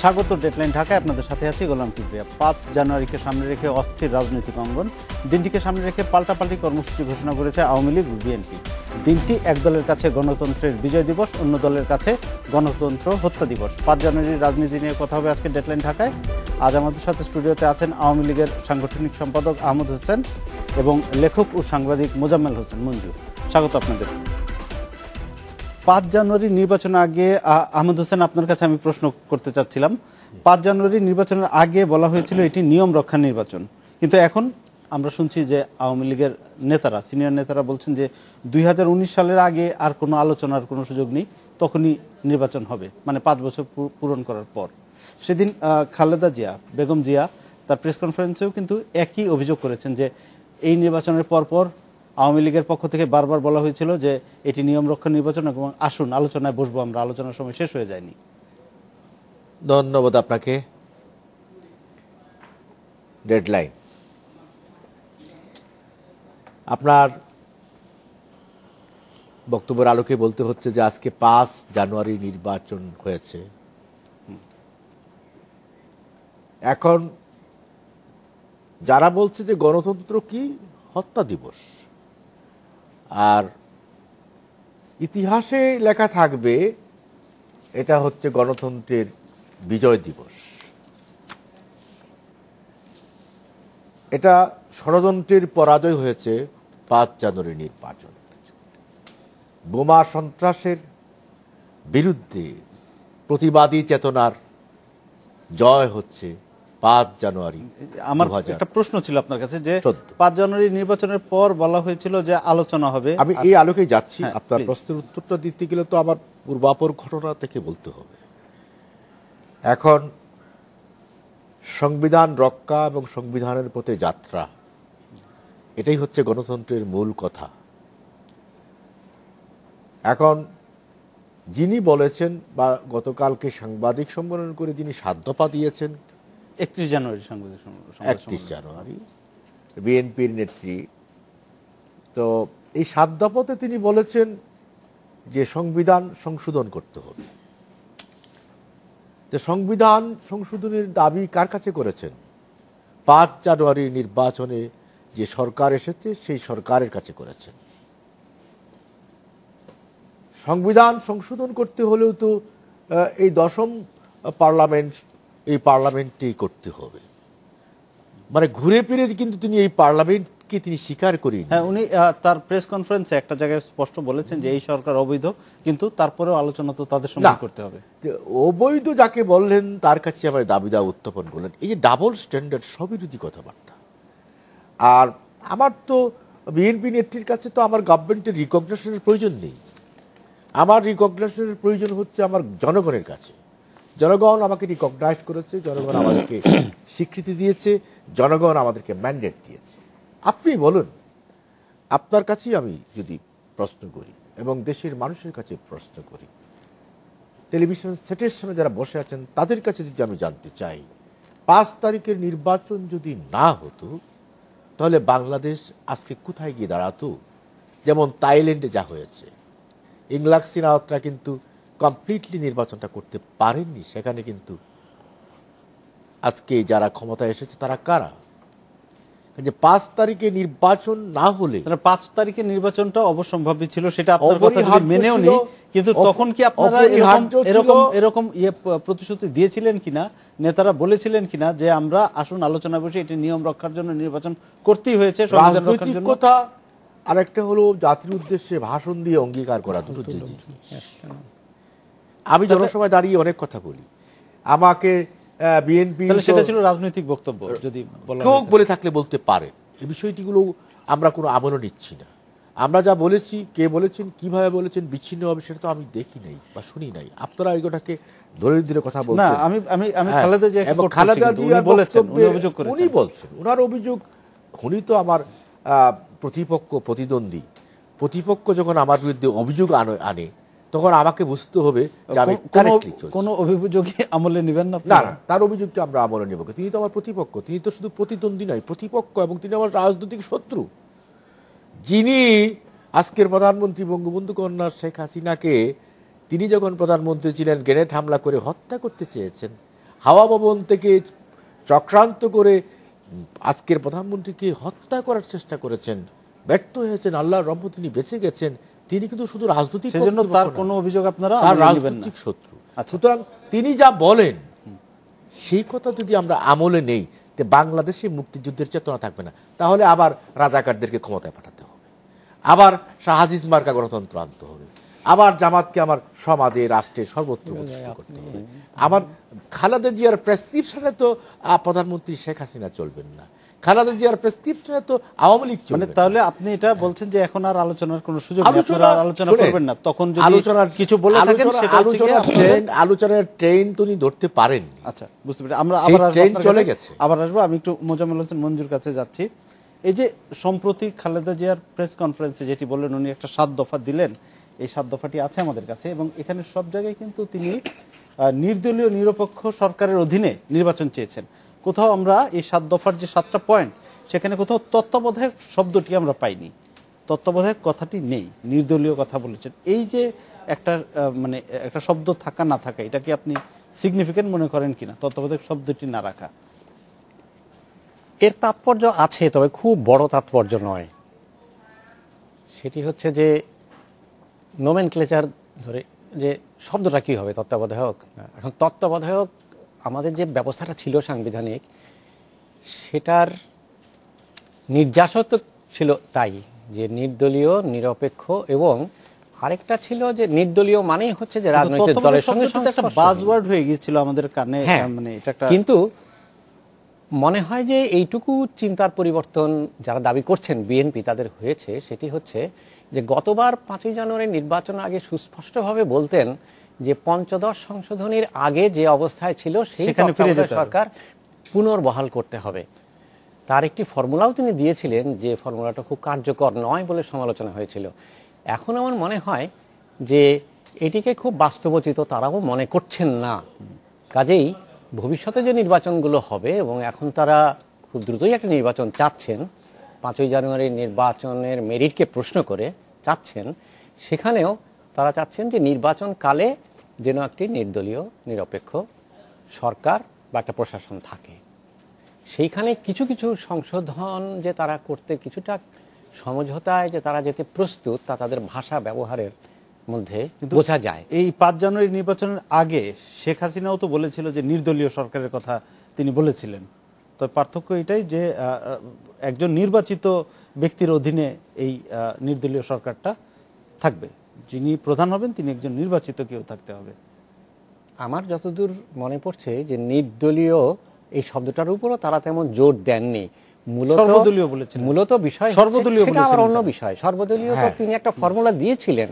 স্বাগত ডেডলাইন ঢাকায়, আপনাদের সাথে আছি গোলাম কিবরিয়া। 5 জানুয়ারিকে সামনে রেখে অস্থির রাজনৈতিক অঙ্গন। দিনটিকে সামনে রেখে পাল্টাপাল্টি কর্মসূচি ঘোষণা করেছে আওয়ামী লীগ, বিএনপি। দিনটি এক দলের কাছে গণতন্ত্রের বিজয় দিবস, অন্য দলের কাছে গণতন্ত্র হত্যা দিবস। 5 জানুয়ারির রাজনীতি নিয়ে কথা হবে আজকে ডেডলাইন ঢাকায়। আজ আমাদের সাথে স্টুডিওতে আছেন আওয়ামী লীগের সাংগঠনিক সম্পাদক আহমদ হোসেন এবং লেখক ও সাংবাদিক মোজাম্মেল হোসেন মঞ্জু। স্বাগত আপনাদের। 5 জানুয়ারি নির্বাচনের আগে আহমদ হোসেন, আপনার কাছে আমি প্রশ্ন করতে চাচ্ছিলাম। 5 জানুয়ারি নির্বাচনের আগে বলা হয়েছিল এটি নিয়ম রক্ষা নির্বাচন, কিন্তু এখন আমরা শুনছি যে আওয়ামী লীগের নেতারা, সিনিয়র নেতারা বলছেন যে 2019 সালের আগে আর কোনো আলোচনার কোনো সুযোগ নেই, তখনই নির্বাচন হবে, মানে 5 বছর পূরণ করার পর। সেদিন খালেদা জিয়া, বেগম জিয়া তার প্রেস কনফারেন্সেও কিন্তু একই অভিযোগ করেছেন যে এই নির্বাচনের পরপর আওয়ামী লীগের পক্ষ থেকে বারবার বলা হয়েছিল যে এটি নিয়ম রক্ষা নির্বাচন এবং আসুন আলোচনায় বসবো আমরা, আলোচনার সময় শেষ হয়ে যায়নি। ধন্যবাদ আপনাকে। ডেডলাইন, আপনার বক্তব্যের আলোকে বলতে হচ্ছে যে আজকে 5 জানুয়ারি নির্বাচন হয়েছে। এখন যারা বলছে যে গণতন্ত্র কি হত্যা দিবস, আর ইতিহাসে লেখা থাকবে এটা হচ্ছে গণতন্ত্রের বিজয় দিবস। এটা ষড়যন্ত্রের পরাজয় হয়েছে 5 জানুয়ারি নির্বাচন। বোমা সন্ত্রাসের বিরুদ্ধে প্রতিবাদী চেতনার জয় হচ্ছে 5 জানুয়ারি। আমার একটা প্রশ্ন ছিল আপনার কাছে যে 5 জানুয়ারি নির্বাচনের পর বলা হয়েছিল যে আলোচনা হবে। আমি এই আলোকেই যাচ্ছি। আপনার প্রশ্নের উত্তরটা দিতে গেলে তো আমার পূর্বাপর ঘটনা থেকে বলতে হবে। এখন সংবিধান রক্ষা এবং সংবিধানের পথে যাত্রা, এটাই হচ্ছে গণতন্ত্রের মূল কথা। এখন যিনি বলেছেন বা গতকালকে সাংবাদিক সম্মেলন করে যিনি 7 দফা দিয়েছেন, 31 জানুয়ারি সাংবাদিক সম্মেলন, 31 জানুয়ারি বিএনপির নেত্রী, তো এই 7 দফাতে তিনি বলেছেন যে সংবিধান সংশোধন করতে হবে। যে সংবিধান সংশোধনের দাবি কার কাছে করেছেন? 5 জানুয়ারি নির্বাচনে যে সরকার এসেছে সেই সরকারের কাছে করেছেন। সংবিধান সংশোধন করতে হলেও তো এই 10ম পার্লামেন্ট, এই পার্লামেন্টেই করতে হবে। মানে ঘুরে ফিরে কিন্তু তিনি এই পার্লামেন্টকে তিনি স্বীকার করেন। হ্যাঁ, উনি তার প্রেস কনফারেন্সে একটা জায়গায় স্পষ্ট বলেছেন যে এই সরকার অবৈধ, কিন্তু তারপরেও আলোচনা তো তাদের সঙ্গে করতে হবে। অবৈধ যাকে বললেন তার কাছে আমার দাবিদা উত্থাপন করলেন। এই যে ডাবল স্ট্যান্ডার্ড, সবিরোধী কথাবার্তা। আর আমার তো বিএনপি নেত্রীর কাছে তো আমার গভর্নমেন্টের রিকগনিশনের প্রয়োজন নেই। আমার রিকগনিশনের প্রয়োজন হচ্ছে আমার জনগণের কাছে। জনগণ আমাকে রিকগনাইজ করেছে, জনগণ আমাদেরকে স্বীকৃতি দিয়েছে, জনগণ আমাদেরকে ম্যান্ডেট দিয়েছে। আপনি বলুন, আপনার কাছেই আমি যদি প্রশ্ন করি এবং দেশের মানুষের কাছে প্রশ্ন করি, টেলিভিশন সেটের সামনে যারা বসে আছেন তাদের কাছে যদি আমি জানতে চাই, 5 তারিখের নির্বাচন যদি না হতো তাহলে বাংলাদেশ আজকে কোথায় গিয়ে দাঁড়াতো? যেমন থাইল্যান্ডে যা হয়েছে, ইংলাক সিনাওয়াতরা কিন্তু কমপ্লিটলি নির্বাচনটা করতে পারেননি। সেখানে কিন্তু আজকে যারা ক্ষমতায় এসেছে তারা কারা? যে 5 তারিখে নির্বাচন না হলে, 5 তারিখে নির্বাচনটা অবশ্যম্ভাবী ছিল, সেটা আপনার কথা যদি মেনেও নেই, কিন্তু তখন কি আপনারা এরকম প্রতিশ্রুতি দিয়েছিলেন কিনা, নেতারা বলেছিলেন কিনা যে আমরা আসুন আলোচনা বসে এটি নিয়ম রক্ষার জন্য নির্বাচন করতেই হয়েছে? রাজনৈতিক কথা আরেকটা হলো জাতির উদ্দেশ্যে ভাষণ দিয়ে অঙ্গীকার করা, দুটো জিনিস। আমি জনসভায় দাঁড়িয়ে অনেক কথা বলি, আমাকে বিএনপি, সেটা ছিল রাজনৈতিক বক্তব্য, যদি কেউ বলে থাকলে বলতে পারেন। এই বিষয়টিগুলো আমরা কোনো আমলও নিচ্ছি না। আমরা যা বলেছি, কে বলেছেন, কিভাবে বলেছেন, বিচ্ছিন্নভাবে, সেটা তো আমি দেখি নাই বা শুনি নাই। আপনারা এগুলোটাকে ধরে ধরে কথা বলছেন। খালেদা জিয়া বলেছেন, উনি বলছেন, ওনার অভিযোগ, উনি তো আমার প্রতিপক্ষ, প্রতিদ্বন্দ্বী। প্রতিপক্ষ যখন আমার বিরুদ্ধে অভিযোগ আনে তখন আমাকে বুঝতে হবে যে আমি কোনো অভিযোগই আমলে নেবেন না। না, তার অভিযোগটা আমরা আমলে নেব। তিনি তো আমার প্রতিপক্ষ, তিনি তো শুধু প্রতিদ্বন্দ্বী নয়, প্রতিপক্ষ, এবং তিনি আমার রাজনৈতিক শত্রু। যিনি আজকের প্রধানমন্ত্রী বঙ্গবন্ধু কন্যা শেখ হাসিনাকে তিনি যখন প্রধানমন্ত্রী ছিলেন গ্রেনেড হামলা করে হত্যা করতে চেয়েছেন, হাওয়া ভবন থেকে চক্রান্ত করে আজকের প্রধানমন্ত্রীকে হত্যা করার চেষ্টা করেছেন, ব্যর্থ হয়েছেন, আল্লাহর রহমতে তিনি বেঁচে গেছেন। তিনি কিন্তু শুধু রাজনৈতিক, সেজন্য তার কোনো অভিযোগ আপনারা তার আমলে নেবেন না। রাজনৈতিক শত্রু। সুতরাং তিনি যা বলেন সেই কথা যদি আমরা আমলে নেই, তে বাংলাদেশে মুক্তিযুদ্ধের চেতনা থাকবে না। তাহলে আবার রাজাকারদেরকে ক্ষমতায় পাঠাতে হবে, আবার শাহাজিজ মার্কা গণতন্ত্র আনতে হবে, আবার জামাতকে আমার সমাজে, রাষ্ট্রে সর্বত্র প্রতিষ্ঠিত করতে হবে। আবার খালেদা জিয়ার প্রেসক্রিপশনে তো প্রধানমন্ত্রী শেখ হাসিনা চলবেন না, খালেদা জিয়ার প্রেসক্রিপশনে তো আওয়ামী লীগ চলবে না। তাহলে আপনি এটা বলছেন যে এখন আর আলোচনার কোনো সুযোগ নেই, আপনারা আলোচনা করবেন না। তখন যদি আলোচনার কিছু বলে থাকেন সেটা আলোচনার ট্রেন তিনি ধরতে পারেন। আচ্ছা, বুঝতে পেরেছি। আমরা আবার ট্রেন চলে গেছে, আবার আসবো। আমি একটু মোজাম্মেল হোসেন মঞ্জুর কাছে যাচ্ছি। এই যে সম্প্রতি খালেদা জিয়ার প্রেস কনফারেন্সে যেটি বললেন, উনি একটা 7 দফা দিলেন, এই 7 দফাটি আছে আমাদের কাছে, এবং এখানে সব জায়গায় কিন্তু তিনি নির্দলীয় নিরপেক্ষ সরকারের অধীনে নির্বাচন চেয়েছেন। কোথাও আমরা এই 7 দফার যে 7টা পয়েন্ট, সেখানে কোথাও তত্ত্বাবধায়ক শব্দটি আমরা পাইনি, তত্ত্বাবধায়ক কথাটি নেই, নির্দলীয় কথা বলেছেন। এই যে একটা মানে একটা শব্দ থাকা না থাকা, এটা কি আপনি সিগনিফিকেন্ট মনে করেন কিনা, তত্ত্বাবধায়ক শব্দটি না রাখা? এর তাৎপর্য আছে, তবে খুব বড় তাৎপর্য নয়। সেটি হচ্ছে যে নোমেনক্লেচার ধরে যে শব্দটা কী হবে, তত্ত্বাবধায়ক। এখন তত্ত্বাবধায়ক আমাদের যে ব্যবস্থাটা ছিল সাংবিধানিক, সেটার নির্যাসও তো ছিল তাই যে নির্দলীয়, নিরপেক্ষ, এবং আরেকটা ছিল যে নির্দলীয় মানেই হচ্ছে যে রাজনৈতিক দলের সঙ্গে একটা বাজওয়ার্ড হয়ে গিয়েছিল আমাদের কানে। মানে এটা একটা, কিন্তু মনে হয় যে এইটুকু চিন্তার পরিবর্তন যারা দাবি করছেন বিএনপি তাদের হয়েছে, সেটি হচ্ছে যে গতবার 5ই জানুয়ারি নির্বাচনের আগে সুস্পষ্টভাবে বলতেন যে পঞ্চদশ সংশোধনীর আগে যে অবস্থায় ছিল সেই সরকার পুনর্বহাল করতে হবে। তার একটি ফর্মুলাও তিনি দিয়েছিলেন, যে ফর্মুলাটা খুব কার্যকর নয় বলে সমালোচনা হয়েছিল। এখন আমার মনে হয় যে এটিকে খুব বাস্তবোচিত তারাও মনে করছেন না। কাজেই ভবিষ্যতে যে নির্বাচনগুলো হবে, এবং এখন তারা খুব দ্রুতই একটা নির্বাচন চাচ্ছেন, 5ই জানুয়ারির নির্বাচনের মেরিটকে প্রশ্ন করে চাচ্ছেন, সেখানেও তারা চাচ্ছেন যে নির্বাচনকালে যেন একটি নির্দলীয় নিরপেক্ষ সরকার বা একটা প্রশাসন থাকে। সেইখানে কিছু কিছু সংশোধন যে তারা করতে কিছুটা সমঝোতায় যে তারা যেতে প্রস্তুত, তা তাদের ভাষা ব্যবহারের মধ্যে বোঝা যায়। এই 5 জানুয়ারি নির্বাচনের আগে শেখ হাসিনাও তো বলেছিল যে নির্দলীয় সরকারের কথা তিনি বলেছিলেন। তো পার্থক্য এটাই যে একজন নির্বাচিত ব্যক্তির অধীনে এই নির্দলীয় সরকারটা থাকবে, যিনি প্রধান হবেন তিনি একজন নির্বাচিত কেউ থাকতে হবে। আমার যতদূর মনে পড়ছে যে নির্দলীয় এই শব্দটার উপরও তারা তেমন জোর দেননি। সর্বদলীয় বলেছেন, মূলত বিষয় সর্বদলীয় সেটা আবার অন্য বিষয়। সর্বদলীয় তো তিনি একটা ফর্মুলা দিয়েছিলেন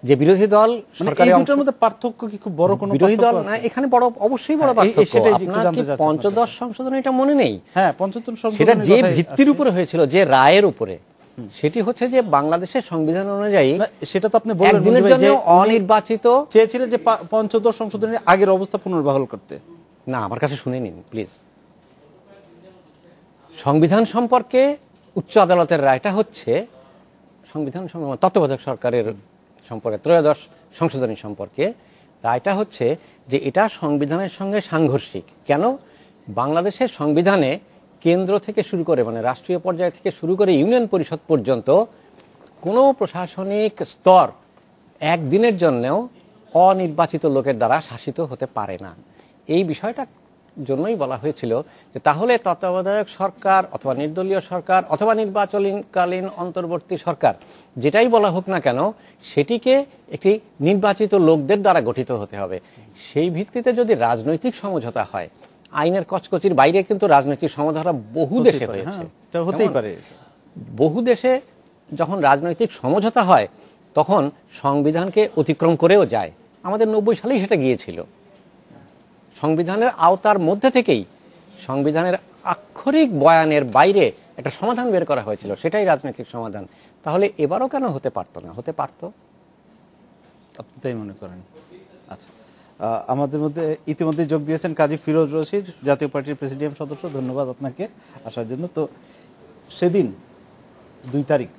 যে বিরোধী দল সরকারের দুটোর মধ্যে পার্থক্য কি খুব বড় কোনো বিরোধী দল না, এখানে বড় অবশ্যই বড় পার্থক্য। আপনার কি পঞ্চদশ সংশোধন এটা মনে নেই? হ্যাঁ, পঞ্চদশ সংশোধন সেটা যে ভিত্তির উপরে হয়েছিল, যে রায়ের উপরে, সেটি হচ্ছে যে বাংলাদেশের সংবিধান অনুযায়ী সেটা তো আপনি বললেন একদিনের জন্য অনির্বাচিত চেয়েছিলেন যে পঞ্চদশ সংশোধনের আগের অবস্থা পুনর্বহাল করতে। না, আমার কাছে শুনে নিন প্লিজ। সংবিধান সম্পর্কে উচ্চ আদালতের রায়টা হচ্ছে সংবিধান তত্ত্বাবধায়ক সরকারের সম্পর্কে ত্রয়োদশ সংশোধনী সম্পর্কে রায়টা হচ্ছে যে এটা সংবিধানের সঙ্গে সাংঘর্ষিক। কেন? বাংলাদেশের সংবিধানে কেন্দ্র থেকে শুরু করে, মানে রাষ্ট্রীয় পর্যায় থেকে শুরু করে ইউনিয়ন পরিষদ পর্যন্ত কোনো প্রশাসনিক স্তর একদিনের জন্যও অনির্বাচিত লোকের দ্বারা শাসিত হতে পারে না। এই বিষয়টা জন্যই বলা হয়েছিল যে তাহলে তত্ত্বাবধায়ক সরকার অথবা নির্দলীয় সরকার অথবা নির্বাচনকালীন অন্তর্বর্তী সরকার, যেটাই বলা হোক না কেন, সেটিকে একটি নির্বাচিত লোকদের দ্বারা গঠিত হতে হবে। সেই ভিত্তিতে যদি রাজনৈতিক সমঝোতা হয়, আইনের কচকচির বাইরে কিন্তু রাজনৈতিক সমঝোতা বহু দেশে হয়েছে, হতেই পারে। বহু দেশে যখন রাজনৈতিক সমঝোতা হয় তখন সংবিধানকে অতিক্রম করেও যায়। আমাদের 90 সালেই সেটা গিয়েছিল। সংবিধানের আওতার মধ্যে থেকেই সংবিধানের আক্ষরিক বয়ানের বাইরে একটা সমাধান বের করা হয়েছিল, সেটাই রাজনৈতিক সমাধান। তাহলে এবারও কেন হতে পারতো না? হতে পারতো। আপনি তাই মনে করেন? আচ্ছা, আমাদের মধ্যে ইতিমধ্যে যোগ দিয়েছেন কাজী ফিরোজ রশিদ, জাতীয় পার্টির প্রেসিডিয়াম সদস্য। ধন্যবাদ আপনাকে আসার জন্য। তো সেদিন 2 তারিখ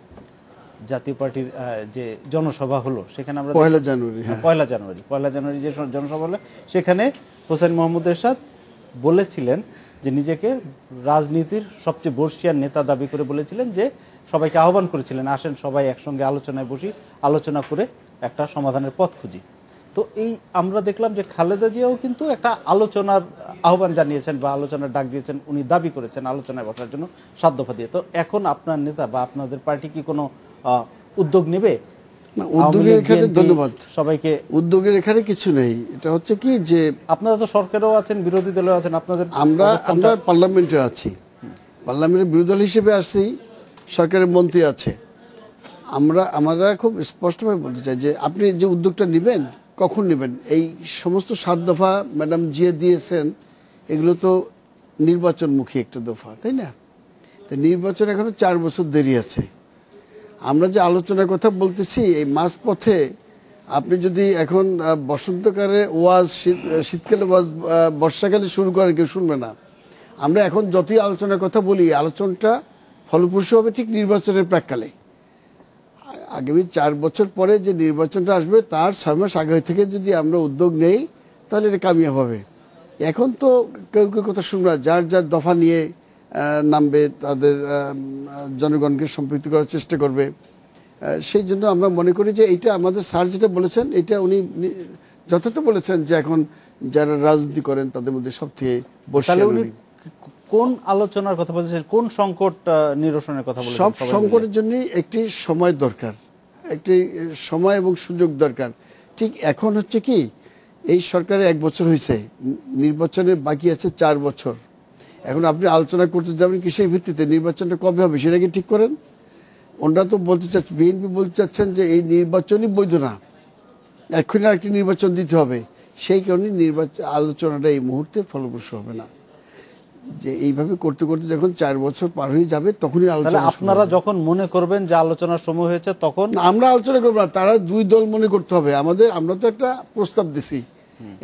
জাতীয় পার্টির যে জনসভা হলো, সেখানে আমরা 1 জানুয়ারি যে জনসভা হলো, সেখানে হোসেন মোহাম্মদ এরশাদ বলেছিলেন যে নিজেকে রাজনীতির সবচেয়ে বর্ষিয়ান নেতা দাবি করে বলেছিলেন যে সবাইকে আহ্বান করেছিলেন, আসেন সবাই একসঙ্গে আলোচনায় বসি, আলোচনা করে একটা সমাধানের পথ খুঁজি। তো এই আমরা দেখলাম যে খালেদা জিয়াও কিন্তু একটা আলোচনার আহ্বান জানিয়েছেন বা আলোচনার ডাক দিয়েছেন, উনি দাবি করেছেন আলোচনায় বসার জন্য 7 দফা দিয়ে। তো এখন আপনার নেতা বা আপনাদের পার্টি কি কোনো উদ্যোগ নেবে? উদ্যোগের এখানে ধন্যবাদ সবাইকে। উদ্যোগের এখানে কিছু নেই, এটা হচ্ছে কি যে আপনারা তো সরকারেও আছেন, বিরোধী দলেও আছেন, আপনাদের আমরা পার্লামেন্টে আছি, পার্লামেন্টের বিরোধী দল হিসেবে আসছি, সরকারের মন্ত্রী আছে। আমরা খুব স্পষ্টভাবে বলতে চাই যে আপনি যে উদ্যোগটা নেবেন কখন নেবেন। এই সমস্ত 7 দফা ম্যাডাম জিয়া দিয়েছেন, এগুলো তো নির্বাচনমুখী একটা দফা, তাই না? তো নির্বাচন এখনো 4 বছর দেরি আছে। আমরা যে আলোচনার কথা বলতেছি, এই মাঝপথে আপনি যদি এখন বসন্তকালে ওয়াজ, শীতকালে ওয়াজ, বর্ষাকালে শুরু করেন, কেউ শুনবে না। আমরা এখন যতই আলোচনার কথা বলি, আলোচনাটা ফলপ্রসূ হবে ঠিক নির্বাচনের প্রাককালে। আগামী 4 বছর পরে যে নির্বাচনটা আসবে তার 6 মাস আগে থেকে যদি আমরা উদ্যোগ নেই তাহলে এটা কামিয়াব হবে। এখন তো কেউ কেউ কথা শুনবে, যার যার দফা নিয়ে নামবে, তাদের জনগণকে সম্পৃক্ত করার চেষ্টা করবে। সেই জন্য আমরা মনে করি যে এইটা আমাদের স্যার যেটা বলেছেন, এটা উনি যথার্থ বলেছেন যে এখন যারা রাজনীতি করেন তাদের মধ্যে সবথেকে বর্ষিয়ান। কোন আলোচনার কথা বলছেন, কোন সংকট নিরসনের কথা বলছেন? সব সংকটের জন্য একটি সময় দরকার, একটি সময় এবং সুযোগ দরকার। ঠিক এখন হচ্ছে কি, এই সরকারে 1 বছর হয়েছে, নির্বাচনে বাকি আছে 4 বছর। এখন আপনি আলোচনা করতে যাবেন কিসের ভিত্তিতে, নির্বাচনটা কবে হবে সেটা কি ঠিক করেন? ওনারা তো বলতে চাচ্ছেন, বিএনপি বলতে চাচ্ছেন যে এই নির্বাচনই বৈধ না, এক্ষুনি আরেকটি নির্বাচন দিতে হবে। সেই কারণে আলোচনাটা এই মুহূর্তে ফলপ্রসূ হবে না। যে এইভাবে করতে করতে যখন 4 বছর পার হয়ে যাবে তখনই আলোচনা। আপনারা যখন মনে করবেন যে আলোচনার সময় হয়েছে তখন আমরা আলোচনা করবো না, তারা 2 দল মনে করতে হবে আমাদের। আমরা তো একটা প্রস্তাব দিছি,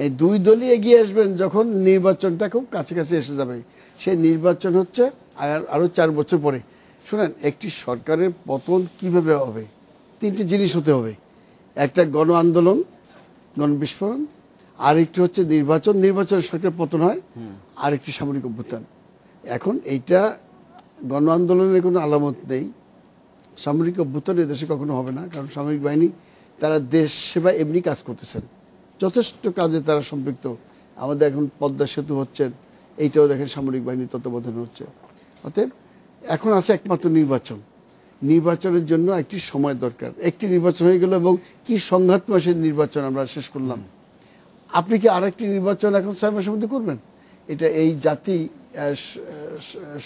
এই 2 দলই এগিয়ে আসবেন যখন নির্বাচনটা খুব কাছাকাছি এসে যাবে। সেই নির্বাচন হচ্ছে আরো 4 বছর পরে। শুনেন, একটি সরকারের পতন কিভাবে হবে, 3টি জিনিস হতে হবে। একটা গণ আন্দোলন, গণবিস্ফোরণ, আরেকটি হচ্ছে নির্বাচন, নির্বাচনের সরকারের পতন হয়, আরেকটি সামরিক অভ্যুত্থান। এখন এইটা গণ আন্দোলনের কোনো আলামত নেই, সামরিক অভ্যুত্থান দেশে কখনো হবে না, কারণ সামরিক বাহিনী তারা দেশ সেবা এমনি কাজ করতেছেন, যথেষ্ট কাজে তারা সম্পৃক্ত। আমাদের এখন পদ্মা সেতু হচ্ছেন, এইটাও দেখেন সামরিক বাহিনী তত্ত্বাবধানে হচ্ছে। অতএব এখন আছে একমাত্র নির্বাচন। নির্বাচনের জন্য একটি সময় দরকার। একটি নির্বাচন হয়ে গেল এবং কি সংঘাতময় সেই নির্বাচন আমরা শেষ করলাম। আপনি কি আরেকটি নির্বাচন এখন 6 মাসের মধ্যে করবেন? এটা এই জাতি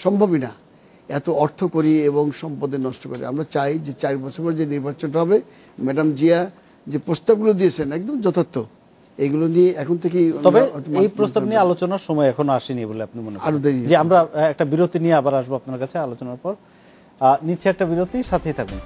সম্ভবই না, এত অর্থ করি এবং সম্পদে নষ্ট করে। আমরা চাই যে 4 বছর পর যে নির্বাচনটা হবে, ম্যাডাম জিয়া যে প্রস্তাবগুলো দিয়েছেন একদম যথার্থ, এগুলো নিয়ে এখন থেকে। তবে এই প্রস্তাব নিয়ে আলোচনার সময় এখনো আসেনি বলে আপনি মনে করেন? যে আমরা একটা বিরতি নিয়ে আবার আসবো আপনার কাছে আলোচনার পর। নিচ্ছে একটা বিরতি, সাথেই থাকুন।